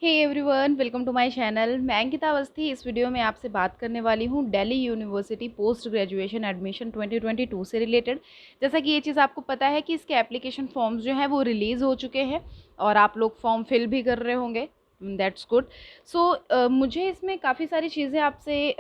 Hey everyone, welcome to my channel. मैं अंकिता अवस्थी इस video में आपसे बात करने वाली हूँ Delhi university post graduation admission 2022 से रिलेटेड। जैसा कि ये चीज़ आपको पता है कि इसके एप्लीकेशन फॉर्म्स जो हैं वो रिलीज़ हो चुके हैं और आप लोग फॉर्म फिल भी कर रहे होंगे। That's good. सो मुझे इसमें काफ़ी सारी चीज़ें आपसे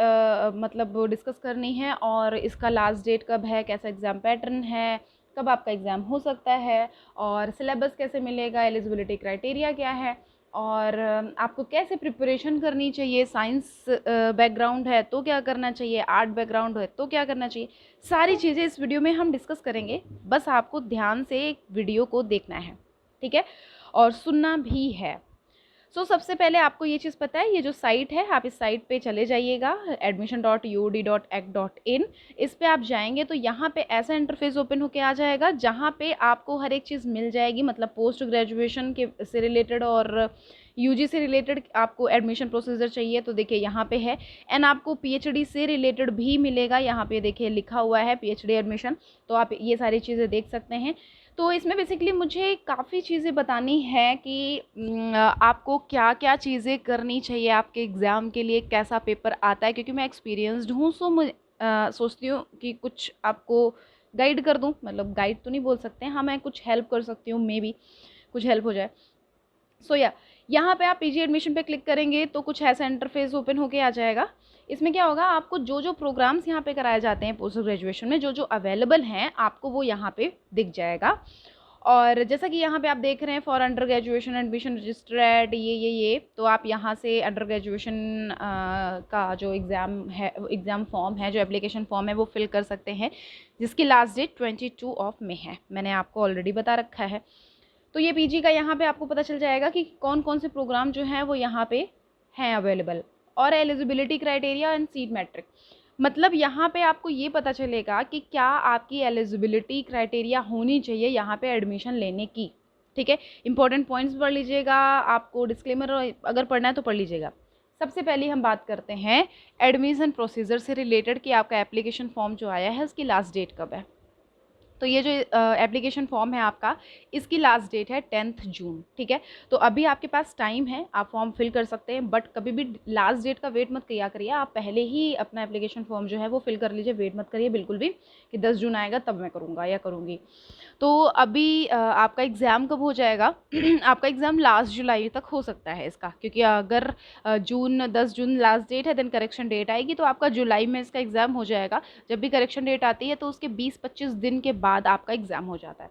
मतलब डिस्कस करनी है। और इसका लास्ट डेट कब है, कैसा एग्ज़ाम पैटर्न है, कब आपका एग्ज़ाम हो सकता है, और सिलेबस कैसे मिलेगा, एलिजिबिलिटी क्राइटेरिया क्या है, और आपको कैसे प्रिपरेशन करनी चाहिए। साइंस बैकग्राउंड है तो क्या करना चाहिए, आर्ट बैकग्राउंड है तो क्या करना चाहिए। सारी चीज़ें इस वीडियो में हम डिस्कस करेंगे। बस आपको ध्यान से वीडियो को देखना है, ठीक है, और सुनना भी है। सबसे पहले आपको ये चीज़ पता है, ये जो साइट है आप इस साइट पे चले जाइएगा, admission.ud.ac.in। इस पे आप जाएंगे तो यहाँ पे ऐसा इंटरफेस ओपन होके आ जाएगा जहाँ पे आपको हर एक चीज़ मिल जाएगी। मतलब पोस्ट ग्रेजुएशन के से रिलेटेड और यूजी से रिलेटेड आपको एडमिशन प्रोसीजर चाहिए तो देखिए यहाँ पे है। एंड आपको पीएचडी से रिलेटेड भी मिलेगा, यहाँ पे देखिए लिखा हुआ है पीएचडी एडमिशन, तो आप ये सारी चीज़ें देख सकते हैं। तो इसमें बेसिकली मुझे काफ़ी चीज़ें बतानी है कि आपको क्या क्या चीज़ें करनी चाहिए आपके एग्ज़ाम के लिए, कैसा पेपर आता है। क्योंकि मैं एक्सपीरियंसड हूँ, सो मैं सोचती हूँ कि कुछ आपको गाइड कर दूँ। मतलब गाइड तो नहीं बोल सकते हैं, हाँ मैं कुछ हेल्प कर सकती हूँ, मे बी कुछ हेल्प हो जाए। यहाँ पे आप पीजी एडमिशन पे क्लिक करेंगे तो कुछ ऐसा इंटरफेस ओपन होके आ जाएगा। इसमें क्या होगा, आपको जो जो प्रोग्राम्स यहाँ पे कराए जाते हैं पोस्ट ग्रेजुएशन में, जो जो अवेलेबल हैं, आपको वो यहाँ पे दिख जाएगा। और जैसा कि यहाँ पे आप देख रहे हैं for under graduation admission registered, ये तो आप यहाँ से अंडर ग्रेजुएशन का जो एग्ज़ाम है, एग्ज़ाम फॉर्म है, जो एप्लीकेशन फॉर्म है वो फिल कर सकते हैं, जिसकी लास्ट डेट 22 में है। मैंने आपको ऑलरेडी बता रखा है। तो ये पीजी का यहाँ पे आपको पता चल जाएगा कि कौन कौन से प्रोग्राम जो हैं वो यहाँ पे हैं अवेलेबल, और eligibility criteria and seat matrix. मतलब यहाँ पे आपको ये पता चलेगा कि क्या आपकी एलिजिबिलिटी क्राइटेरिया होनी चाहिए यहाँ पे एडमिशन लेने की, ठीक है। इंपॉर्टेंट पॉइंट्स पढ़ लीजिएगा, आपको डिस्क्लेमर अगर पढ़ना है तो पढ़ लीजिएगा। सबसे पहले हम बात करते हैं एडमिशन प्रोसीजर से रिलेटेड कि आपका एप्लीकेशन फॉर्म जो आया है उसकी लास्ट डेट कब है। तो ये जो एप्लीकेशन फॉर्म है आपका, इसकी लास्ट डेट है 10 जून, ठीक है। तो अभी आपके पास टाइम है, आप फॉर्म फिल कर सकते हैं, बट कभी भी लास्ट डेट का वेट मत किया करिए। आप पहले ही अपना एप्लीकेशन फॉर्म जो है वो फिल कर लीजिए, वेट मत करिए बिल्कुल भी कि 10 जून आएगा तब मैं करूँगा या करूँगी। तो अभी आपका एग्ज़ाम कब हो जाएगा आपका एग्ज़ाम लास्ट जुलाई तक हो सकता है इसका, क्योंकि अगर 10 जून लास्ट डेट है, देन करेक्शन डेट आएगी तो आपका जुलाई में इसका एग्ज़ाम हो जाएगा। जब भी करेक्शन डेट आती है तो उसके 20-25 दिन के बाद आपका एग्ज़ाम हो जाता है।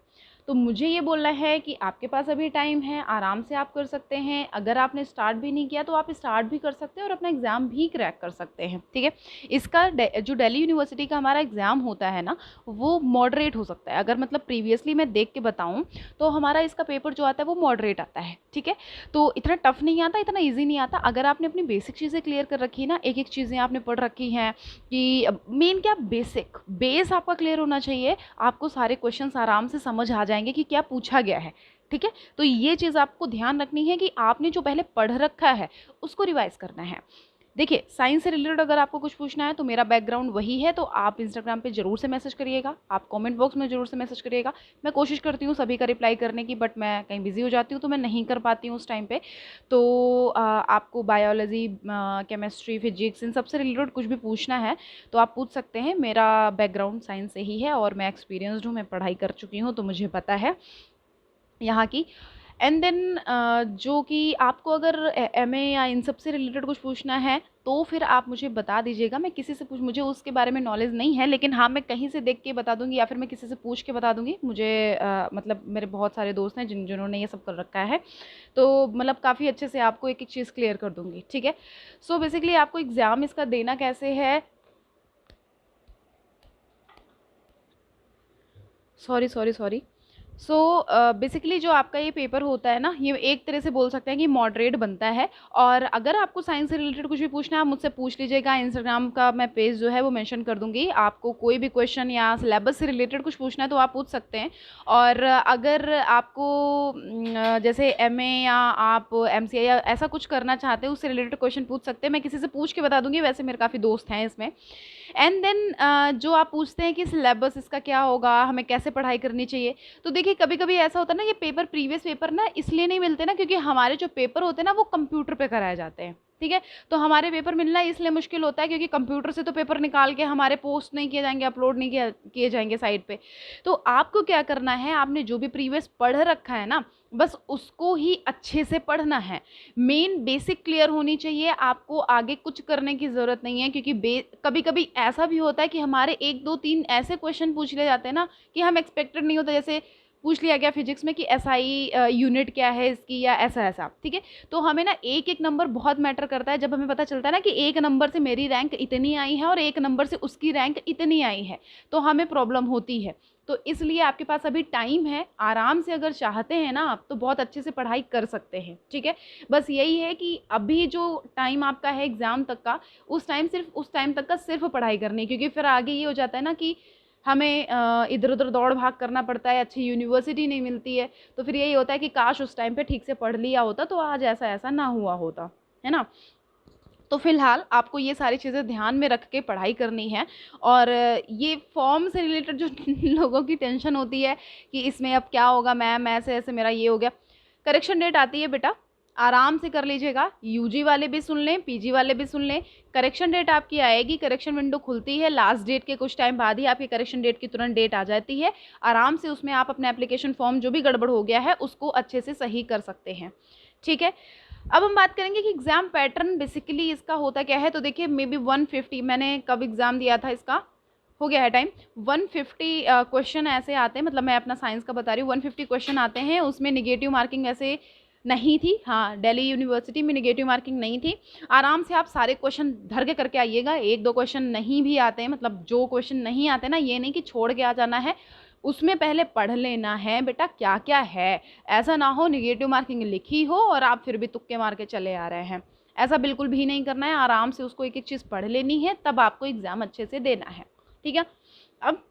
तो मुझे ये बोलना है कि आपके पास अभी टाइम है, आराम से आप कर सकते हैं। अगर आपने स्टार्ट भी नहीं किया तो आप स्टार्ट भी कर सकते हैं और अपना एग्ज़ाम भी क्रैक कर सकते हैं, ठीक है। इसका जो दिल्ली यूनिवर्सिटी का हमारा एग्ज़ाम होता है ना, वो मॉडरेट हो सकता है। अगर मतलब प्रीवियसली मैं देख के बताऊँ तो हमारा इसका पेपर जो आता है वो मॉडरेट आता है, ठीक है। तो इतना टफ नहीं आता, इतना ईजी नहीं आता। अगर आपने अपनी बेसिक चीज़ें क्लियर कर रखी है ना, एक एक चीज़ें आपने पढ़ रखी हैं, कि मेन क्या बेसिक बेस आपका क्लियर होना चाहिए, आपको सारे क्वेश्चंस आराम से समझ आ जाएंगे कि क्या पूछा गया है, ठीक है। तो ये चीज़ आपको ध्यान रखनी है कि आपने जो पहले पढ़ रखा है उसको रिवाइज करना है। देखिए, साइंस से रिलेटेड अगर आपको कुछ पूछना है तो मेरा बैकग्राउंड वही है, तो आप इंस्टाग्राम पे ज़रूर से मैसेज करिएगा, आप कमेंट बॉक्स में ज़रूर से मैसेज करिएगा। मैं कोशिश करती हूँ सभी का रिप्लाई करने की, बट मैं कहीं बिज़ी हो जाती हूँ तो मैं नहीं कर पाती हूँ उस टाइम पे। तो आपको बायोलॉजी, केमिस्ट्री, फिजिक्स, इन सब से रिलेटेड कुछ भी पूछना है तो आप पूछ सकते हैं। मेरा बैकग्राउंड साइंस से ही है और मैं एक्सपीरियंसड हूँ, मैं पढ़ाई कर चुकी हूँ, तो मुझे पता है यहाँ की। एंड देन जो कि आपको अगर एमए या इन सब से रिलेटेड कुछ पूछना है तो फिर आप मुझे बता दीजिएगा। मैं किसी से मुझे उसके बारे में नॉलेज नहीं है, लेकिन हाँ मैं कहीं से देख के बता दूंगी या फिर मैं किसी से पूछ के बता दूंगी। मुझे मतलब मेरे बहुत सारे दोस्त हैं जिन्होंने ये सब कर रखा है, तो मतलब काफ़ी अच्छे से आपको एक एक चीज़ क्लियर कर दूंगी, ठीक है। सो बेसिकली आपको एग्ज़ाम इसका देना कैसे है, सॉरी। बेसिकली जो आपका ये पेपर होता है ना, ये एक तरह से बोल सकते हैं कि मॉडरेट बनता है। और अगर आपको साइंस से रिलेटेड कुछ भी पूछना है आप मुझसे पूछ लीजिएगा। इंस्टाग्राम का मैं पेज जो है वो मेंशन कर दूंगी। आपको कोई भी क्वेश्चन या सिलेबस से रिलेटेड कुछ पूछना है तो आप पूछ सकते हैं। और अगर आपको जैसे एमए या आप एमसीए या ऐसा कुछ करना चाहते हैं उससे रिलेटेड क्वेश्चन पूछ सकते हैं, मैं किसी से पूछ के बता दूंगी। वैसे मेरे काफ़ी दोस्त हैं इसमें। एंड देन जो आप पूछते हैं कि सिलेबस इसका क्या होगा, हमें कैसे पढ़ाई करनी चाहिए, तो देखिए देखिए कभी कभी ऐसा होता है ना, ये पेपर प्रीवियस पेपर ना इसलिए नहीं मिलते ना क्योंकि हमारे जो पेपर होते हैं ना वो कंप्यूटर पे कराए जाते हैं, ठीक है। तो हमारे पेपर मिलना इसलिए मुश्किल होता है क्योंकि कंप्यूटर से तो पेपर निकाल के हमारे पोस्ट नहीं किए जाएंगे, अपलोड नहीं किए जाएंगे साइट पे। तो आपको क्या करना है, आपने जो भी प्रीवियस पढ़ रखा है ना बस उसको ही अच्छे से पढ़ना है। मेन बेसिक क्लियर होनी चाहिए, आपको आगे कुछ करने की ज़रूरत नहीं है क्योंकि कभी कभी ऐसा भी होता है कि हमारे 1 2 3 ऐसे क्वेश्चन पूछ ले जाते हैं ना कि हम एक्सपेक्टेड नहीं होता। जैसे पूछ लिया गया फिजिक्स में कि एसआई यूनिट क्या है इसकी, या ऐसा ऐसा, ठीक है। तो हमें ना एक एक नंबर बहुत मैटर करता है। जब हमें पता चलता है ना कि एक नंबर से मेरी रैंक इतनी आई है और एक नंबर से उसकी रैंक इतनी आई है, तो हमें प्रॉब्लम होती है। तो इसलिए आपके पास अभी टाइम है, आराम से अगर चाहते हैं ना आप तो बहुत अच्छे से पढ़ाई कर सकते हैं, ठीक है। बस यही है कि अभी जो टाइम आपका है एग्ज़ाम तक का, उस टाइम तक का सिर्फ पढ़ाई करनी है, क्योंकि फिर आगे ये हो जाता है ना कि हमें इधर उधर दौड़ भाग करना पड़ता है, अच्छी यूनिवर्सिटी नहीं मिलती है। तो फिर यही होता है कि काश उस टाइम पे ठीक से पढ़ लिया होता तो आज ऐसा ऐसा ना हुआ होता, है ना। तो फिलहाल आपको ये सारी चीज़ें ध्यान में रख के पढ़ाई करनी है। और ये फॉर्म से रिलेटेड जो लोगों की टेंशन होती है कि इसमें अब क्या होगा मैम, ऐसे ऐसे मेरा ये हो गया, करेक्शन डेट आती है बेटा, आराम से कर लीजिएगा। यूजी वाले भी सुन लें, पीजी वाले भी सुन लें। करेक्शन डेट आपकी आएगी, करेक्शन विंडो खुलती है लास्ट डेट के कुछ टाइम बाद ही आपकी करेक्शन डेट की तुरंत डेट आ जाती है। आराम से उसमें आप अपने एप्लीकेशन फॉर्म जो भी गड़बड़ हो गया है उसको अच्छे से सही कर सकते हैं, ठीक है। अब हम बात करेंगे कि एग्ज़ाम पैटर्न बेसिकली इसका होता क्या है। तो देखिए मे बी 150, मैंने कब एग्ज़ाम दिया था इसका, हो गया है टाइम, 150 क्वेश्चन ऐसे आते हैं, मतलब मैं अपना साइंस का बता रही हूँ। 150 क्वेश्चन आते हैं, उसमें निगेटिव मार्किंग ऐसे नहीं थी, हाँ दिल्ली यूनिवर्सिटी में निगेटिव मार्किंग नहीं थी। आराम से आप सारे क्वेश्चन धर के करके आइएगा। 1 2 क्वेश्चन नहीं भी आते हैं, मतलब जो क्वेश्चन नहीं आते ना, ये नहीं कि छोड़ के आ जाना है, उसमें पहले पढ़ लेना है बेटा क्या क्या है। ऐसा ना हो निगेटिव मार्किंग लिखी हो और आप फिर भी तुक्के मार के चले आ रहे हैं, ऐसा बिल्कुल भी नहीं करना है। आराम से उसको एक एक चीज़ पढ़ लेनी है, तब आपको एग्ज़ाम अच्छे से देना है, ठीक है। अब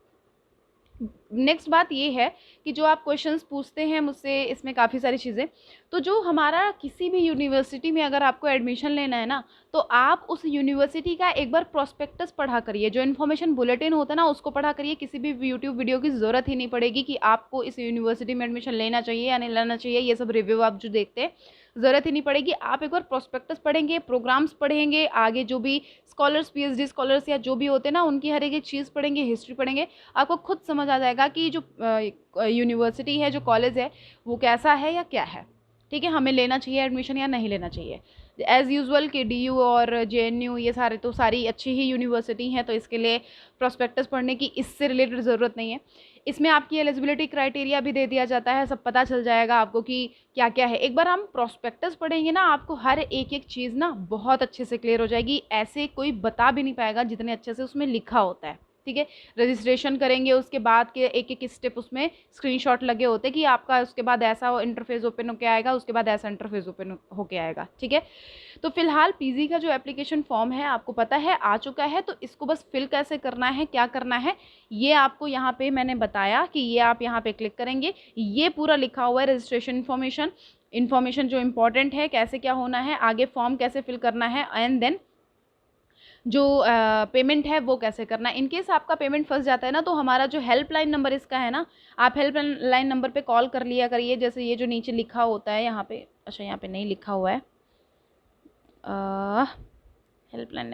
नेक्स्ट बात ये है कि जो आप क्वेश्चंस पूछते हैं मुझसे, इसमें काफ़ी सारी चीज़ें, तो जो हमारा किसी भी यूनिवर्सिटी में अगर आपको एडमिशन लेना है ना, तो आप उस यूनिवर्सिटी का एक बार प्रोस्पेक्टस पढ़ा करिए, जो इन्फॉर्मेशन बुलेटिन होता है ना उसको पढ़ा करिए। किसी भी यूट्यूब वीडियो की ज़रूरत ही नहीं पड़ेगी कि आपको इस यूनिवर्सिटी में एडमिशन लेना चाहिए या नहीं लेना चाहिए, ये सब रिव्यू आप जो देखते हैं ज़रूरत ही नहीं पड़ेगी। आप एक बार प्रोस्पेक्टस पढ़ेंगे, प्रोग्राम्स पढ़ेंगे, आगे जो भी स्कॉलर्स, पीएचडी स्कॉलर्स या जो भी होते हैं ना उनकी हर एक चीज़ पढ़ेंगे, हिस्ट्री पढ़ेंगे, आपको खुद समझ आ जाएगा कि जो यूनिवर्सिटी है, जो कॉलेज है, वो कैसा है या क्या है, ठीक है। हमें लेना चाहिए एडमिशन या नहीं लेना चाहिए। एज़ यूजुअल के DU और JNU ये सारे तो सारी अच्छी ही यूनिवर्सिटी हैं, तो इसके लिए प्रोस्पेक्टस पढ़ने की इससे रिलेटेड ज़रूरत नहीं है। इसमें आपकी एलिजिबिलिटी क्राइटेरिया भी दे दिया जाता है, सब पता चल जाएगा आपको कि क्या क्या है। एक बार हम प्रोस्पेक्टस पढ़ेंगे ना, आपको हर एक एक चीज़ ना बहुत अच्छे से क्लियर हो जाएगी। ऐसे कोई बता भी नहीं पाएगा जितने अच्छे से उसमें लिखा होता है, ठीक है। रजिस्ट्रेशन करेंगे उसके बाद के एक एक स्टेप उसमें स्क्रीनशॉट लगे होते हैं कि आपका उसके बाद ऐसा इंटरफेस ओपन होके आएगा, उसके बाद ऐसा इंटरफेस ओपन होके आएगा, ठीक है। तो फिलहाल पीजी का जो एप्लीकेशन फॉर्म है आपको पता है आ चुका है, तो इसको बस फिल कैसे करना है, क्या करना है, ये आपको यहाँ पे मैंने बताया कि ये आप यहाँ पे क्लिक करेंगे, ये पूरा लिखा हुआ है रजिस्ट्रेशन इन्फॉर्मेशन जो इम्पोर्टेंट है, कैसे क्या होना है, आगे फॉर्म कैसे फिल करना है, एंड देन जो पेमेंट है वो कैसे करना है। इनकेस आपका पेमेंट फंस जाता है ना, तो हमारा जो हेल्पलाइन नंबर इसका है ना, आप हेल्पलाइन नंबर पे कॉल कर लिया करिए। जैसे ये जो नीचे लिखा होता है यहाँ पे, अच्छा यहाँ पे नहीं लिखा हुआ है, हेल्पलाइन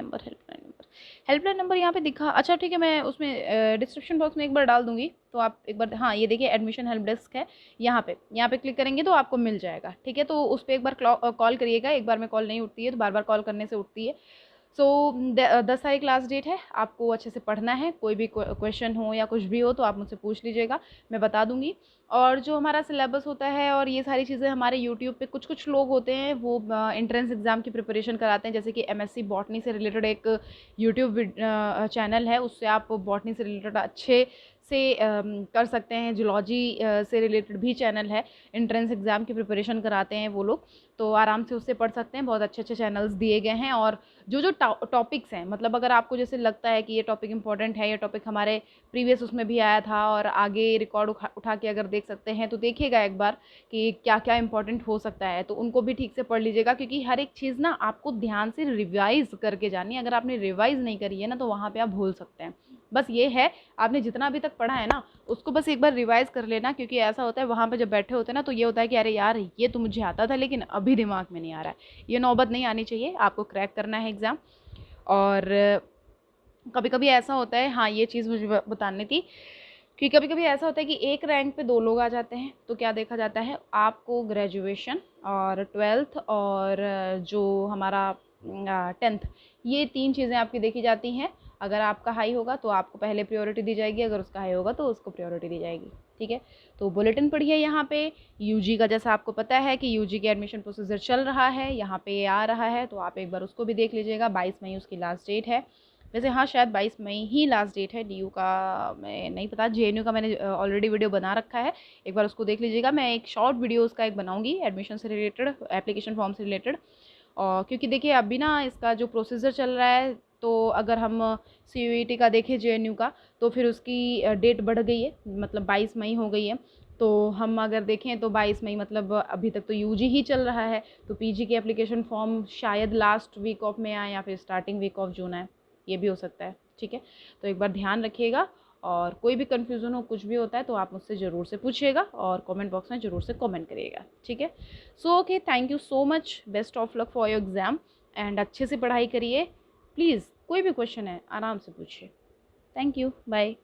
नंबर यहाँ पे दिखा, अच्छा ठीक है, मैं उसमें डिस्क्रिप्शन बॉक्स में एक बार डाल दूँगी, तो आप एक बार, हाँ ये देखिए एडमिशन हेल्प डेस्क है, यहाँ पे क्लिक करेंगे तो आपको मिल जाएगा, ठीक है। तो उस पर एक बार कॉल करिएगा, एक बार में कॉल नहीं उठती है तो बार बार कॉल करने से उठती है। सो 10 तारीख लास्ट डेट है, आपको अच्छे से पढ़ना है। कोई भी क्वेश्चन हो या कुछ भी हो तो आप मुझसे पूछ लीजिएगा, मैं बता दूंगी। और जो हमारा सिलेबस होता है और ये सारी चीज़ें हमारे यूट्यूब पे कुछ लोग होते हैं वो एंट्रेंस एग्ज़ाम की प्रिपरेशन कराते हैं। जैसे कि MSc बॉटनी से रिलेटेड एक यूट्यूब चैनल है, उससे आप बॉटनी से रिलेटेड अच्छे से कर सकते हैं। जूलॉजी से रिलेटेड भी चैनल है, एंट्रेंस एग्ज़ाम की प्रिपरेशन कराते हैं वो लोग, तो आराम से उससे पढ़ सकते हैं। बहुत अच्छे अच्छे चैनल्स दिए गए हैं। और जो टॉपिक्स हैं, मतलब अगर आपको जैसे लगता है कि ये टॉपिक इंपॉर्टेंट है, ये टॉपिक हमारे प्रीवियस उसमें भी आया था और आगे रिकॉर्ड उठा के अगर देख सकते हैं तो देखिएगा एक बार कि क्या क्या इंपॉर्टेंट हो सकता है, तो उनको भी ठीक से पढ़ लीजिएगा। क्योंकि हर एक चीज़ ना आपको ध्यान से रिवाइज़ करके जानी है। अगर आपने रिवाइज़ नहीं करी है ना तो वहाँ पर आप भूल सकते हैं, बस ये है, आपने जितना अभी तक पढ़ा है ना उसको बस एक बार रिवाइज़ कर लेना, क्योंकि ऐसा होता है वहाँ पे जब बैठे होते हैं ना तो ये होता है कि अरे यार ये तो मुझे आता था लेकिन अभी दिमाग में नहीं आ रहा है। ये नौबत नहीं आनी चाहिए, आपको क्रैक करना है एग्ज़ाम। और कभी कभी ऐसा होता है, हाँ ये चीज़ मुझे बतानी थी कि कभी कभी ऐसा होता है कि एक रैंक पे 2 लोग आ जाते हैं, तो क्या देखा जाता है, आपको ग्रेजुएशन और 12th और जो हमारा 10th, ये 3 चीज़ें आपकी देखी जाती हैं। अगर आपका हाई होगा तो आपको पहले प्रायोरिटी दी जाएगी, अगर उसका हाई होगा तो उसको प्रायोरिटी दी जाएगी। ठीक है, तो बुलेटिन पढ़िए यहाँ पे। यूजी का जैसा आपको पता है कि यूजी की एडमिशन प्रोसीजर चल रहा है, यहाँ पे आ रहा है, तो आप एक बार उसको भी देख लीजिएगा। 22 मई उसकी लास्ट डेट है। वैसे हाँ, शायद 22 मई ही लास्ट डेट है। डीयू का मैं नहीं पता, जेएनयू का मैंने ऑलरेडी वीडियो बना रखा है, एक बार उसको देख लीजिएगा। मैं एक शॉर्ट वीडियो उसका एक बनाऊंगी एडमिशन से रिलेटेड, एप्लीकेशन फॉर्म से रिलेटेड। और क्योंकि देखिए अभी ना इसका जो प्रोसीजर चल रहा है, तो अगर हम सीयूईटी का देखें जेएनयू का, तो फिर उसकी डेट बढ़ गई है, मतलब 22 मई हो गई है। तो हम अगर देखें तो 22 मई मतलब अभी तक तो यूजी ही चल रहा है, तो पीजी की एप्लीकेशन फॉर्म शायद लास्ट वीक ऑफ में आए या फिर स्टार्टिंग वीक ऑफ जून आए, ये भी हो सकता है। ठीक है, तो एक बार ध्यान रखिएगा, और कोई भी कन्फ्यूज़न हो, कुछ भी होता है तो आप मुझसे ज़रूर से पूछिएगा और कमेंट बॉक्स में ज़रूर से कमेंट करिएगा। ठीक है, so okay, thank you so much, best of luck for your exam, and अच्छे से पढ़ाई करिए। प्लीज़ कोई भी क्वेश्चन है आराम से पूछिए। Thank you, bye.